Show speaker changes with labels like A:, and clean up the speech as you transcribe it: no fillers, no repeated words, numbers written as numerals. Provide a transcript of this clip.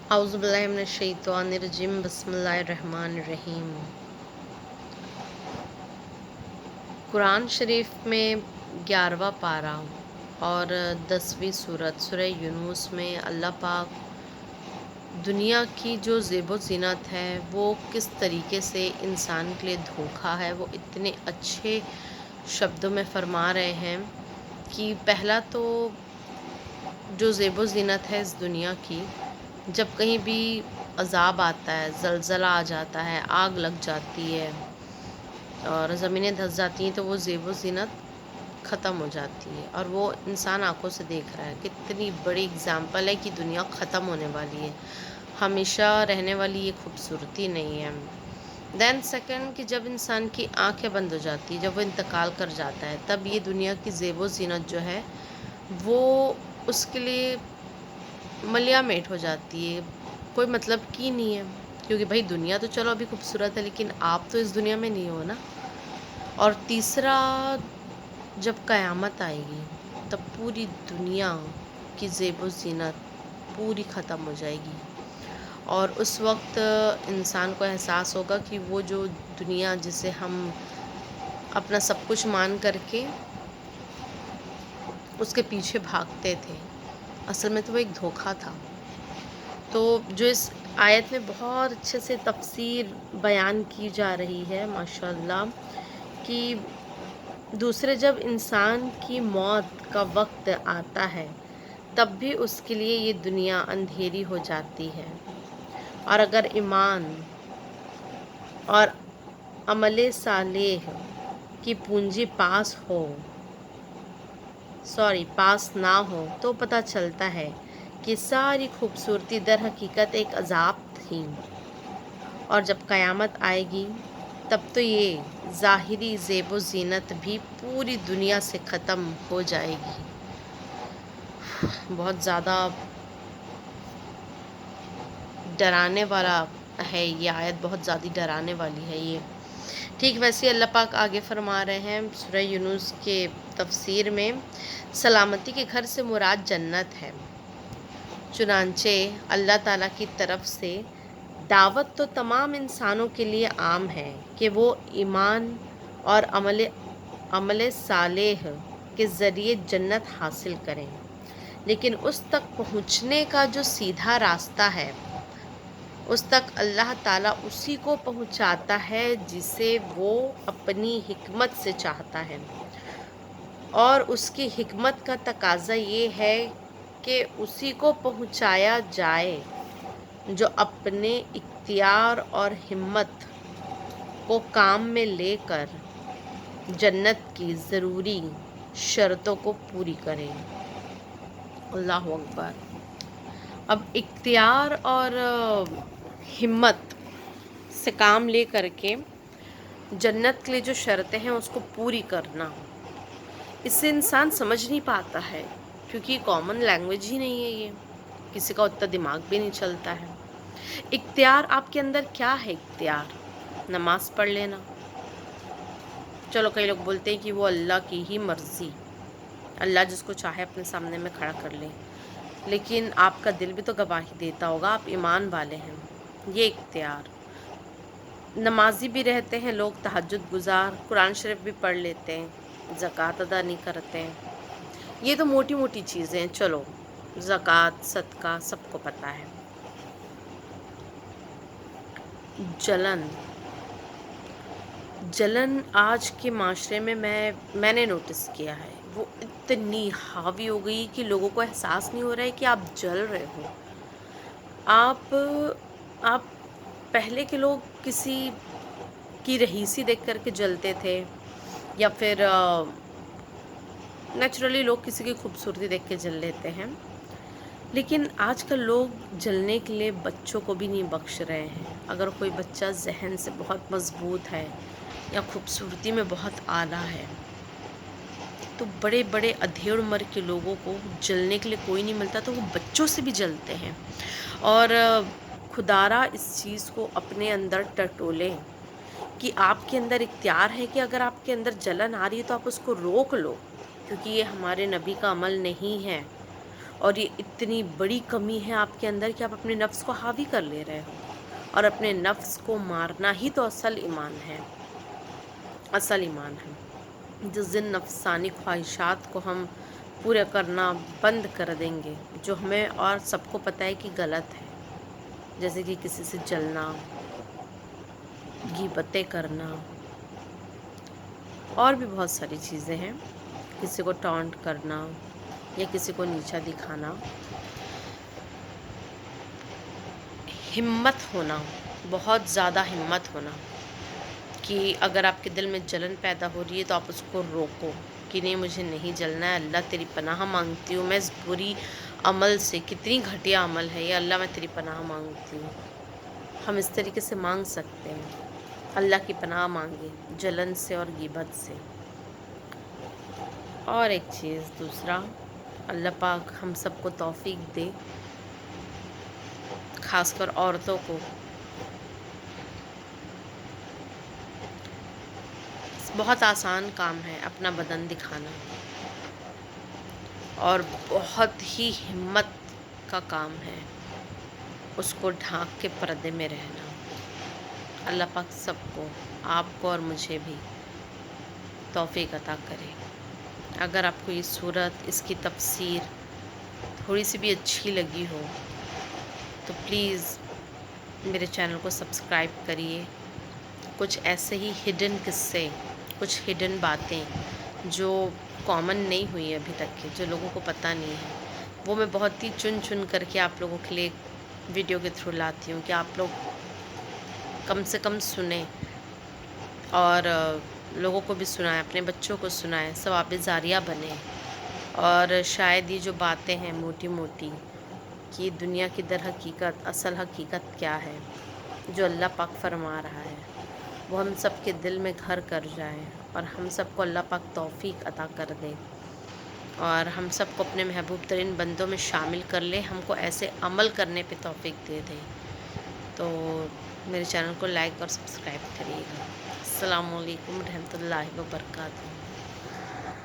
A: अऊज़ु बिल्लाहि मिनश शैतानिर रजीम बिस्मिल्लाहिर रहमानिर रहीम। कुरान शरीफ में 11वां पारा और 10वीं सूरत सूरह यूनुस में अल्लाह पाक दुनिया की जो ज़ेबो ज़ीनत है वो किस तरीके से इंसान के लिए धोखा है, वो इतने अच्छे शब्दों में फरमा रहे हैं कि पहला तो जो ज़ेबो ज़ीनत है इस दुनिया की, जब कहीं भी अज़ाब आता है, ज़लज़ला आ जाता है, आग लग जाती है और ज़मीनें धँस जाती हैं, तो वो ज़ेबो ज़ीनत ख़त्म हो जाती है और वो इंसान आँखों से देख रहा है। कितनी बड़ी एग्ज़ाम्पल है कि दुनिया ख़त्म होने वाली है, हमेशा रहने वाली ये खूबसूरती नहीं है। देन सेकंड कि जब इंसान की आँखें बंद हो जाती है, जब वो इंतकाल कर जाता है, तब ये दुनिया की ज़ेबो ज़ीनत जो है वो उसके लिए मलियामेट हो जाती है, कोई मतलब की नहीं है। क्योंकि भाई दुनिया तो चलो अभी खूबसूरत है, लेकिन आप तो इस दुनिया में नहीं हो ना। और तीसरा, जब क़यामत आएगी तब पूरी दुनिया की ज़ेबो ज़ीनत पूरी ख़त्म हो जाएगी और उस वक्त इंसान को एहसास होगा कि वो जो दुनिया जिसे हम अपना सब कुछ मान करके उसके पीछे भागते थे, असल में तो वो एक धोखा था। तो जो इस आयत में बहुत अच्छे से तफसीर बयान की जा रही है माशाल्लाह, कि दूसरे जब इंसान की मौत का वक्त आता है तब भी उसके लिए ये दुनिया अंधेरी हो जाती है, और अगर ईमान और अमले सालेह की पूंजी पास ना हो तो पता चलता है कि सारी खूबसूरती दर हकीकत एक अजाब थी, और जब क़यामत आएगी तब तो ये ज़ाहिरी ज़ेबो ज़ीनत भी पूरी दुनिया से ख़त्म हो जाएगी। बहुत ज़्यादा डराने वाला है ये आयत, बहुत ज़्यादा डराने वाली है ये। ठीक वैसे अल्लाह पाक आगे फरमा रहे हैं सूरह यूनुस के तफसीर में, सलामती के घर से मुराद जन्नत है। चुनांचे अल्लाह ताला की तरफ से दावत तो तमाम इंसानों के लिए आम है कि वो ईमान और अमले सालेह के ज़रिए जन्नत हासिल करें, लेकिन उस तक पहुँचने का जो सीधा रास्ता है उस तक अल्लाह ताला उसी को पहुँचाता है जिसे वो अपनी हिकमत से चाहता है, और उसकी हिकमत का तकाज़ा ये है कि उसी को पहुँचाया जाए जो अपने इख्तियार और हिम्मत को काम में लेकर जन्नत की ज़रूरी शर्तों को पूरी करे। अल्लाहु अकबर। अब इख्तियार और हिम्मत से काम ले करके जन्नत के लिए जो शर्तें हैं उसको पूरी करना, इससे इंसान समझ नहीं पाता है, क्योंकि कॉमन लैंग्वेज ही नहीं है ये, किसी का उतना दिमाग भी नहीं चलता है। इख्तियार आपके अंदर क्या है? इख्तियार नमाज पढ़ लेना, चलो कई लोग बोलते हैं कि वो अल्लाह की ही मर्ज़ी, अल्लाह जिसको चाहे अपने सामने में खड़ा कर ले, लेकिन आपका दिल भी तो गवाही देता होगा आप ईमान वाले हैं, ये इख्तियार। नमाजी भी रहते हैं लोग, तहज्जुद गुज़ार, कुरान शरीफ भी पढ़ लेते हैं, ज़कात अदा नहीं करते हैं, ये तो मोटी मोटी चीज़ें हैं, चलो ज़कात सदका सबको पता है। जलन जलन आज के माशरे में मैंने नोटिस किया है, वो इतनी हावी हो गई कि लोगों को एहसास नहीं हो रहा है कि आप जल रहे हो। आप पहले के लोग किसी की रहीसी देख कर के जलते थे, या फिर नेचुरली लोग किसी की खूबसूरती देख के जल लेते हैं, लेकिन आजकल लोग जलने के लिए बच्चों को भी नहीं बख्श रहे हैं। अगर कोई बच्चा जहन से बहुत मजबूत है या खूबसूरती में बहुत आला है, तो बड़े बड़े अधेड़ उम्र के लोगों को जलने के लिए कोई नहीं मिलता, तो वो बच्चों से भी जलते हैं। और खुदारा इस चीज़ को अपने अंदर टटोलें कि आपके अंदर इख्तियार है कि अगर आपके अंदर जलन आ रही है तो आप उसको रोक लो, क्योंकि ये हमारे नबी का अमल नहीं है। اور یہ اتنی بڑی کمی ہے آپ کے اندر کہ آپ اپنے نفس کو حاوی کر لے رہے ہو، اور اپنے نفس کو مارنا ہی تو اصل ایمان ہے، اصل ایمان ہے۔ جس دن نفسانی خواہشات کو ہم پورے کرنا بند کر دیں گے، جو ہمیں اور سب کو پتہ ہے کہ غلط ہے، جیسے کہ کسی سے جلنا، غیبتیں کرنا، اور بھی بہت ساری چیزیں ہیں، کسی کو ٹانٹ کرنا یا کسی کو نیچا دکھانا، ہمت ہونا، بہت زیادہ ہمت ہونا کہ اگر آپ کے دل میں جلن پیدا ہو رہی ہے تو آپ اس کو روکو کہ نہیں، مجھے نہیں جلنا ہے، اللہ تیری پناہ مانگتی ہوں میں اس بری عمل سے، کتنی گھٹیا عمل ہے یہ، اللہ میں تیری پناہ مانگتی ہوں۔ ہم اس طریقے سے مانگ سکتے ہیں، اللہ کی پناہ مانگے جلن سے اور غیبت سے۔ اور ایک چیز دوسرا، اللہ پاک ہم سب کو توفیق دے، خاص کر عورتوں کو، بہت آسان کام ہے اپنا بدن دکھانا، اور بہت ہی ہمت کا کام ہے اس کو ڈھانک کے پردے میں رہنا۔ اللہ پاک سب کو، آپ کو اور مجھے بھی توفیق عطا کرے۔ اگر آپ کو یہ صورت، اس کی تفسیر تھوڑی سی بھی اچھی لگی ہو تو پلیز میرے چینل کو سبسکرائب کریے۔ کچھ ایسے ہی ہڈن قصے، کچھ ہڈن باتیں جو کامن نہیں ہوئی ابھی تک کے، جو لوگوں کو پتہ نہیں ہے، وہ میں بہت ہی چن چن کر کے آپ لوگوں کے لیے ویڈیو کے تھرو لاتی ہوں کہ آپ لوگ کم سے کم سنیں، اور لوگوں کو بھی سنائیں، اپنے بچوں کو سنائیں، ثواب جاریہ بنے۔ اور شاید یہ جو باتیں ہیں موٹی موٹی، کہ دنیا کی در حقیقت، اصل حقیقت کیا ہے، جو اللہ پاک فرما رہا ہے، وہ ہم سب کے دل میں گھر کر جائے، اور ہم سب کو اللہ پاک توفیق عطا کر دے، اور ہم سب کو اپنے محبوب ترین بندوں میں شامل کر لے، ہم کو ایسے عمل کرنے پہ توفیق دے دے۔ تو میرے چینل کو لائک اور سبسکرائب کریے گا۔ السلام علیکم ورحمۃ اللہ وبرکاتہ۔